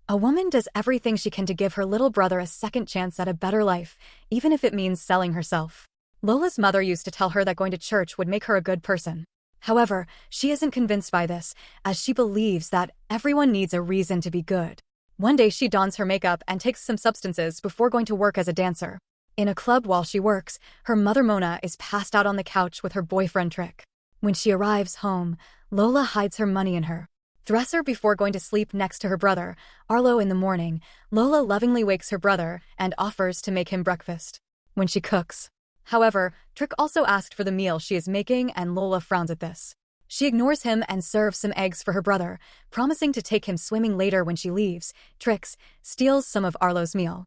A woman does everything she can to give her little brother a second chance at a better life, even if it means selling herself. Lola's mother used to tell her that going to church would make her a good person. However, she isn't convinced by this, as she believes that everyone needs a reason to be good. One day she dons her makeup and takes some substances before going to work as a dancer. In a club while she works, her mother Mona is passed out on the couch with her boyfriend Trick. When she arrives home, Lola hides her money in her dresser before going to sleep next to her brother, Arlo. In the morning, Lola lovingly wakes her brother and offers to make him breakfast. When she cooks, however, Trick also asked for the meal she is making and Lola frowns at this. She ignores him and serves some eggs for her brother, promising to take him swimming later. When she leaves, Trix steals some of Arlo's meal.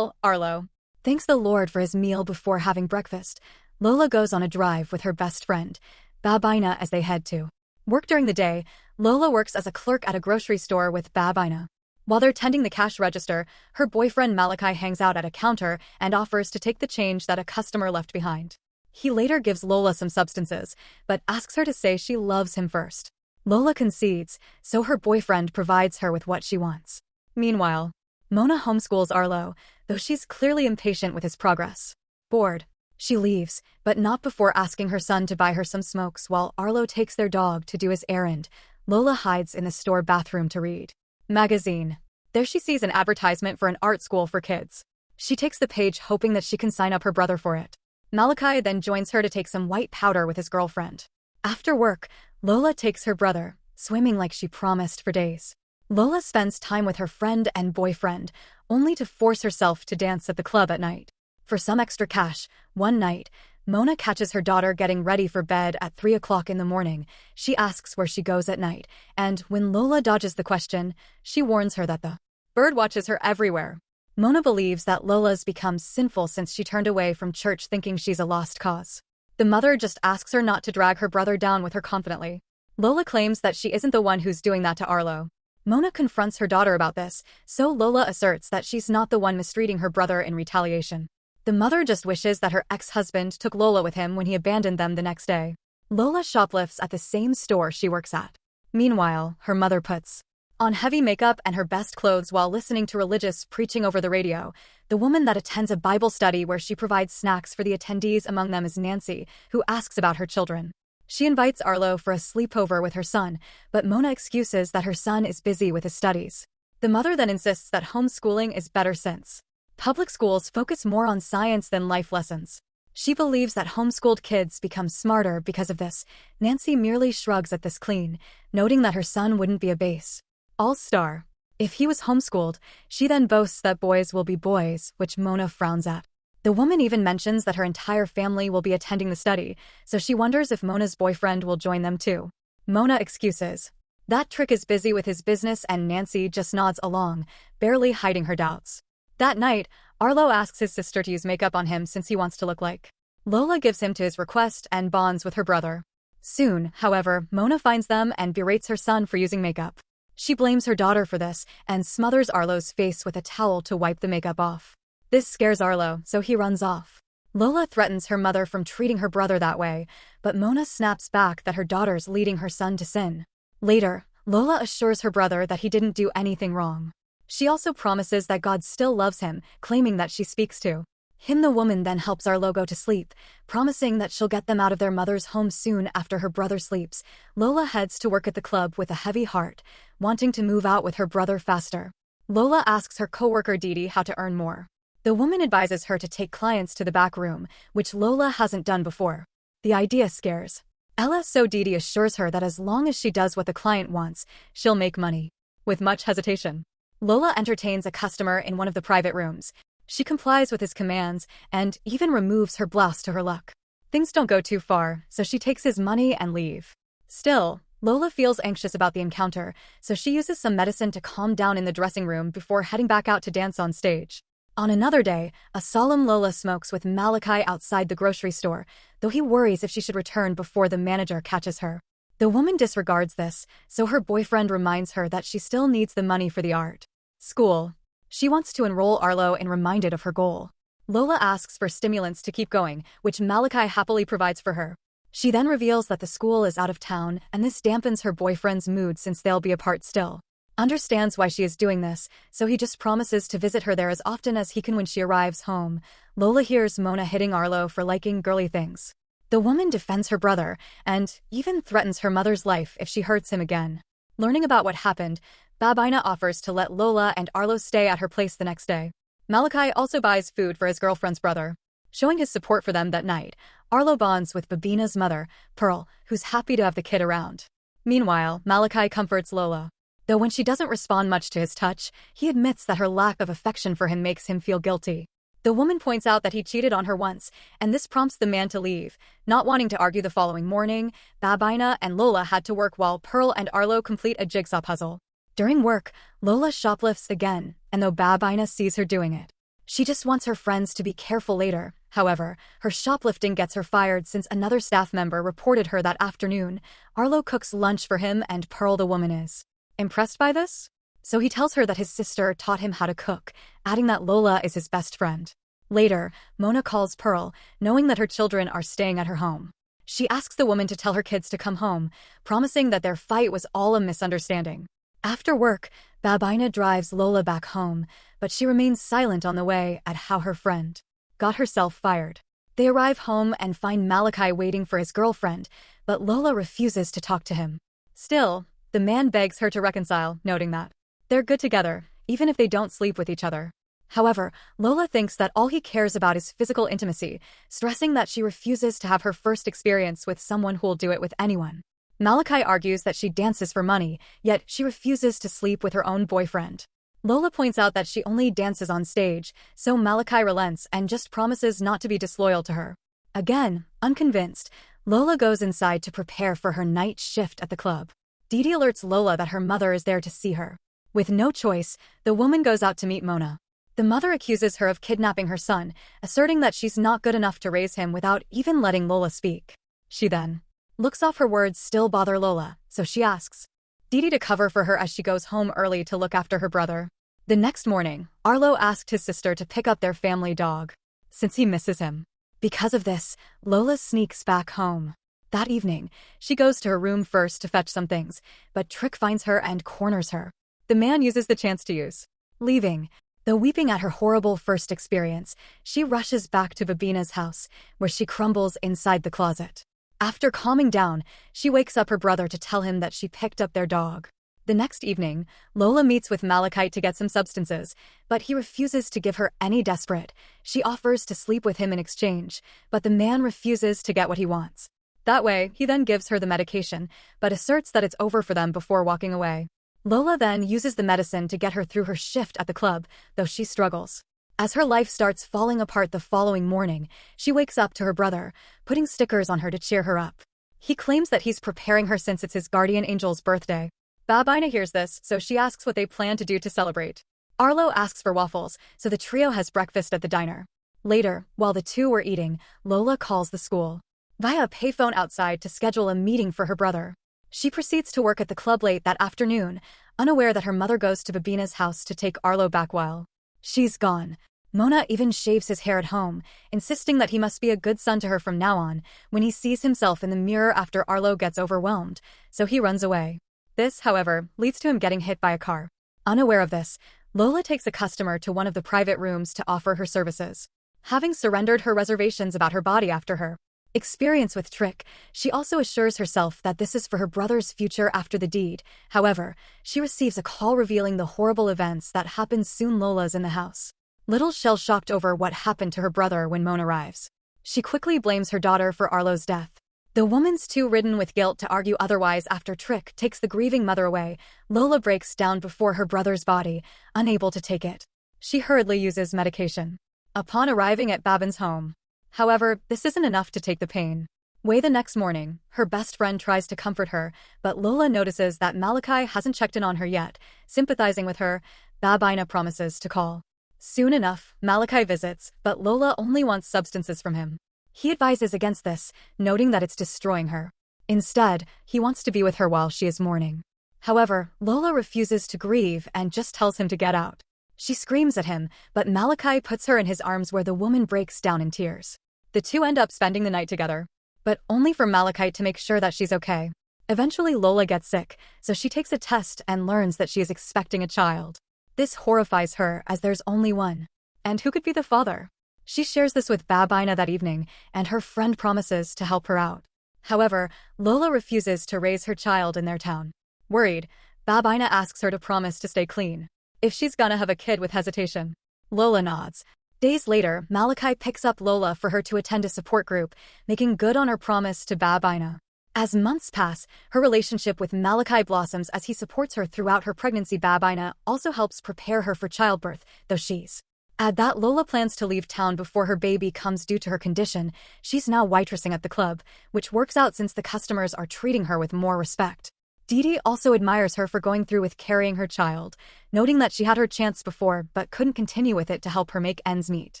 Arlo thanks the Lord for his meal before having breakfast. Lola goes on a drive with her best friend, Babina, as they head to work. During the day, Lola works as a clerk at a grocery store with Babina. While they're tending the cash register, her boyfriend Malachi hangs out at a counter and offers to take the change that a customer left behind. He later gives Lola some substances, but asks her to say she loves him first. Lola concedes, so her boyfriend provides her with what she wants. Meanwhile, Mona homeschools Arlo, though she's clearly impatient with his progress. Bored, she leaves, but not before asking her son to buy her some smokes. While Arlo takes their dog to do his errand, Lola hides in the store bathroom to read magazine. There she sees an advertisement for an art school for kids. She takes the page hoping that she can sign up her brother for it. Malachi then joins her to take some white powder with his girlfriend. After work, Lola takes her brother, swimming like she promised for days. Lola spends time with her friend and boyfriend, only to force herself to dance at the club at night. For some extra cash, one night, Mona catches her daughter getting ready for bed at 3 o'clock in the morning. She asks where she goes at night, and when Lola dodges the question, she warns her that the bird watches her everywhere. Mona believes that Lola's become sinful since she turned away from church thinking she's a lost cause. The mother just asks her not to drag her brother down with her confidently. Lola claims that she isn't the one who's doing that to Arlo. Mona confronts her daughter about this, so Lola asserts that she's not the one mistreating her brother in retaliation. The mother just wishes that her ex-husband took Lola with him when he abandoned them the next day. Lola shoplifts at the same store she works at. Meanwhile, her mother puts on heavy makeup and her best clothes while listening to religious preaching over the radio. The woman that attends a Bible study where she provides snacks for the attendees, among them is Nancy, who asks about her children. She invites Arlo for a sleepover with her son, but Mona excuses that her son is busy with his studies. The mother then insists that homeschooling is better since public schools focus more on science than life lessons. She believes that homeschooled kids become smarter because of this. Nancy merely shrugs at this clean, noting that her son wouldn't be a base all-star if he was homeschooled. She then boasts that boys will be boys, which Mona frowns at. The woman even mentions that her entire family will be attending the study, so she wonders if Mona's boyfriend will join them too. Mona excuses that Trick is busy with his business and Nancy just nods along, barely hiding her doubts. That night, Arlo asks his sister to use makeup on him since he wants to look like Lola gives him to his request and bonds with her brother. Soon, however, Mona finds them and berates her son for using makeup. She blames her daughter for this and smothers Arlo's face with a towel to wipe the makeup off. This scares Arlo, so he runs off. Lola threatens her mother from treating her brother that way, but Mona snaps back that her daughter's leading her son to sin. Later, Lola assures her brother that he didn't do anything wrong. She also promises that God still loves him, claiming that she speaks to him. The woman then helps Arlo go to sleep, promising that she'll get them out of their mother's home soon after her brother sleeps. Lola heads to work at the club with a heavy heart, wanting to move out with her brother faster. Lola asks her coworker Didi how to earn more. The woman advises her to take clients to the back room, which Lola hasn't done before. The idea scares Ella, so Didi assures her that as long as she does what the client wants, she'll make money. With much hesitation, Lola entertains a customer in one of the private rooms. She complies with his commands and even removes her blouse to her luck. Things don't go too far, so she takes his money and leave. Still, Lola feels anxious about the encounter, so she uses some medicine to calm down in the dressing room before heading back out to dance on stage. On another day, a solemn Lola smokes with Malachi outside the grocery store, though he worries if she should return before the manager catches her. The woman disregards this, so her boyfriend reminds her that she still needs the money for the art school. She wants to enroll Arlo and reminded of her goal. Lola asks for stimulants to keep going, which Malachi happily provides for her. She then reveals that the school is out of town, and this dampens her boyfriend's mood since they'll be apart still. understands why she is doing this, so he just promises to visit her there as often as he can when she arrives home. Lola hears Mona hitting Arlo for liking girly things. The woman defends her brother, and even threatens her mother's life if she hurts him again. Learning about what happened, Babina offers to let Lola and Arlo stay at her place the next day. Malachi also buys food for his girlfriend's brother. Showing his support for them that night, Arlo bonds with Babina's mother, Pearl, who's happy to have the kid around. Meanwhile, Malachi comforts Lola. Though when she doesn't respond much to his touch, he admits that her lack of affection for him makes him feel guilty. The woman points out that he cheated on her once, and this prompts the man to leave. Not wanting to argue the following morning, Babina and Lola had to work while Pearl and Arlo complete a jigsaw puzzle. During work, Lola shoplifts again, and though Babina sees her doing it, she just wants her friends to be careful later. However, her shoplifting gets her fired since another staff member reported her that afternoon. Arlo cooks lunch for him and Pearl the woman is impressed by this? So he tells her that his sister taught him how to cook, adding that Lola is his best friend. Later, Mona calls Pearl, knowing that her children are staying at her home. She asks the woman to tell her kids to come home, promising that their fight was all a misunderstanding. After work, Babina drives Lola back home, but she remains silent on the way at how her friend got herself fired. They arrive home and find Malachi waiting for his girlfriend, but Lola refuses to talk to him. Still, the man begs her to reconcile, noting that they're good together, even if they don't sleep with each other. However, Lola thinks that all he cares about is physical intimacy, stressing that she refuses to have her first experience with someone who'll do it with anyone. Malachi argues that she dances for money, yet she refuses to sleep with her own boyfriend. Lola points out that she only dances on stage, so Malachi relents and just promises not to be disloyal to her. Again, unconvinced, Lola goes inside to prepare for her night shift at the club. Didi alerts Lola that her mother is there to see her. With no choice, the woman goes out to meet Mona. The mother accuses her of kidnapping her son, asserting that she's not good enough to raise him without even letting Lola speak. She then looks off. Her words still bother Lola, so she asks Didi to cover for her as she goes home early to look after her brother. The next morning, Arlo asked his sister to pick up their family dog, since he misses him. Because of this, Lola sneaks back home. That evening, she goes to her room first to fetch some things, but Trick finds her and corners her. The man uses the chance to use. Leaving, though weeping at her horrible first experience, she rushes back to Babina's house, where she crumbles inside the closet. After calming down, she wakes up her brother to tell him that she picked up their dog. The next evening, Lola meets with Malachi to get some substances, but he refuses to give her any. Desperate, she offers to sleep with him in exchange, but the man refuses to get what he wants. That way, he then gives her the medication, but asserts that it's over for them before walking away. Lola then uses the medicine to get her through her shift at the club, though she struggles. As her life starts falling apart the following morning, she wakes up to her brother, putting stickers on her to cheer her up. He claims that he's preparing her since it's his guardian angel's birthday. Babina hears this, so she asks what they plan to do to celebrate. Arlo asks for waffles, so the trio has breakfast at the diner. Later, while the two were eating, Lola calls the school via a payphone outside to schedule a meeting for her brother. She proceeds to work at the club late that afternoon, unaware that her mother goes to Babina's house to take Arlo back while she's gone. Mona even shaves his hair at home, insisting that he must be a good son to her from now on, when he sees himself in the mirror after Arlo gets overwhelmed, so he runs away. This, however, leads to him getting hit by a car. Unaware of this, Lola takes a customer to one of the private rooms to offer her services. Having surrendered her reservations about her body after her experience with Trick, she also assures herself that this is for her brother's future after the deed. However, she receives a call revealing the horrible events that happen soon. Lola's in the house, little shell-shocked over what happened to her brother when Mona arrives. She quickly blames her daughter for Arlo's death. The woman's too ridden with guilt to argue otherwise after Trick takes the grieving mother away. Lola breaks down before her brother's body, unable to take it. She hurriedly uses medication. Upon arriving at Babin's home, however, this isn't enough to take the pain. The next morning, her best friend tries to comfort her, but Lola notices that Malachi hasn't checked in on her yet. Sympathizing with her, Babina promises to call. Soon enough, Malachi visits, but Lola only wants substances from him. He advises against this, noting that it's destroying her. Instead, he wants to be with her while she is mourning. However, Lola refuses to grieve and just tells him to get out. She screams at him, but Malachi puts her in his arms where the woman breaks down in tears. The two end up spending the night together, but only for Malachi to make sure that she's okay. Eventually, Lola gets sick, so she takes a test and learns that she is expecting a child. This horrifies her as there's only one. And who could be the father? She shares this with Babina that evening, and her friend promises to help her out. However, Lola refuses to raise her child in their town. Worried, Babina asks her to promise to stay clean if she's gonna have a kid with hesitation. Lola nods. Days later, Malachi picks up Lola for her to attend a support group, making good on her promise to Babina. As months pass, her relationship with Malachi blossoms as he supports her throughout her pregnancy. Babina also helps prepare her for childbirth, though she's add that Lola plans to leave town before her baby comes due to her condition. She's now waitressing at the club, which works out since the customers are treating her with more respect. Didi also admires her for going through with carrying her child, noting that she had her chance before but couldn't continue with it to help her make ends meet.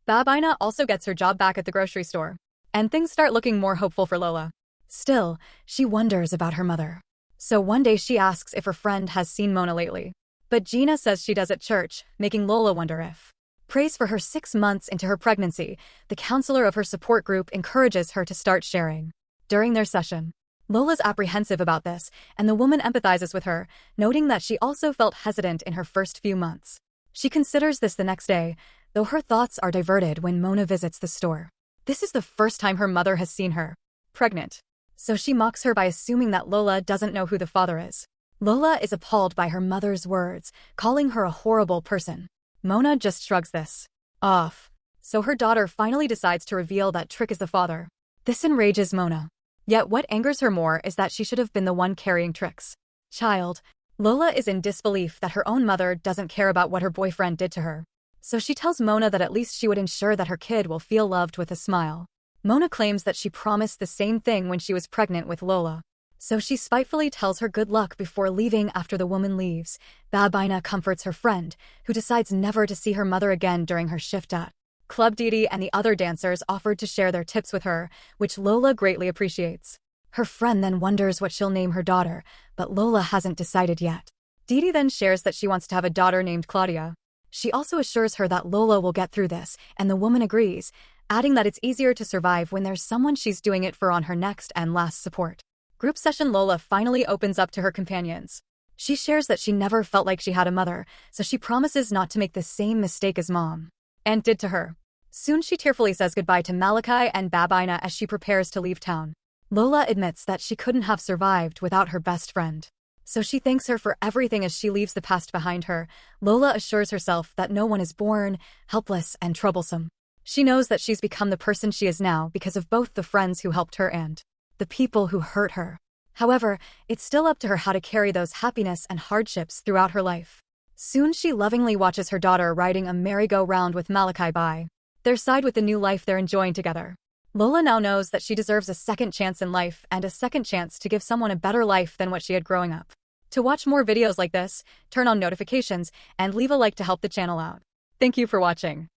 Babina also gets her job back at the grocery store, and things start looking more hopeful for Lola. Still, she wonders about her mother. So one day she asks if her friend has seen Mona lately. But Gina says she does at church, making Lola wonder if prays for her 6 months into her pregnancy. The counselor of her support group encourages her to start sharing. During their session, Lola's apprehensive about this, and the woman empathizes with her, noting that she also felt hesitant in her first few months. She considers this the next day, though her thoughts are diverted when Mona visits the store. This is the first time her mother has seen her pregnant, so she mocks her by assuming that Lola doesn't know who the father is. Lola is appalled by her mother's words, calling her a horrible person. Mona just shrugs this off, so her daughter finally decides to reveal that Trick is the father. This enrages Mona. Yet what angers her more is that she should have been the one carrying Trick's child. Lola is in disbelief that her own mother doesn't care about what her boyfriend did to her. So she tells Mona that at least she would ensure that her kid will feel loved with a smile. Mona claims that she promised the same thing when she was pregnant with Lola. So she spitefully tells her good luck before leaving. After the woman leaves, Babina comforts her friend, who decides never to see her mother again during her shift at Club. Didi and the other dancers offered to share their tips with her, which Lola greatly appreciates. Her friend then wonders what she'll name her daughter, but Lola hasn't decided yet. Didi then shares that she wants to have a daughter named Claudia. She also assures her that Lola will get through this, and the woman agrees, adding that it's easier to survive when there's someone she's doing it for on her next and last support group session. Lola finally opens up to her companions. She shares that she never felt like she had a mother, so she promises not to make the same mistake as Mom and did to her. Soon she tearfully says goodbye to Malachi and Babina as she prepares to leave town. Lola admits that she couldn't have survived without her best friend, so she thanks her for everything as she leaves the past behind her. Lola assures herself that no one is born helpless and troublesome. She knows that she's become the person she is now because of both the friends who helped her and the people who hurt her. However, it's still up to her how to carry those happiness and hardships throughout her life. Soon she lovingly watches her daughter riding a merry-go-round with Malachi by their side with the new life they're enjoying together. Lola now knows that she deserves a second chance in life and a second chance to give someone a better life than what she had growing up. To watch more videos like this, turn on notifications and leave a like to help the channel out. Thank you for watching.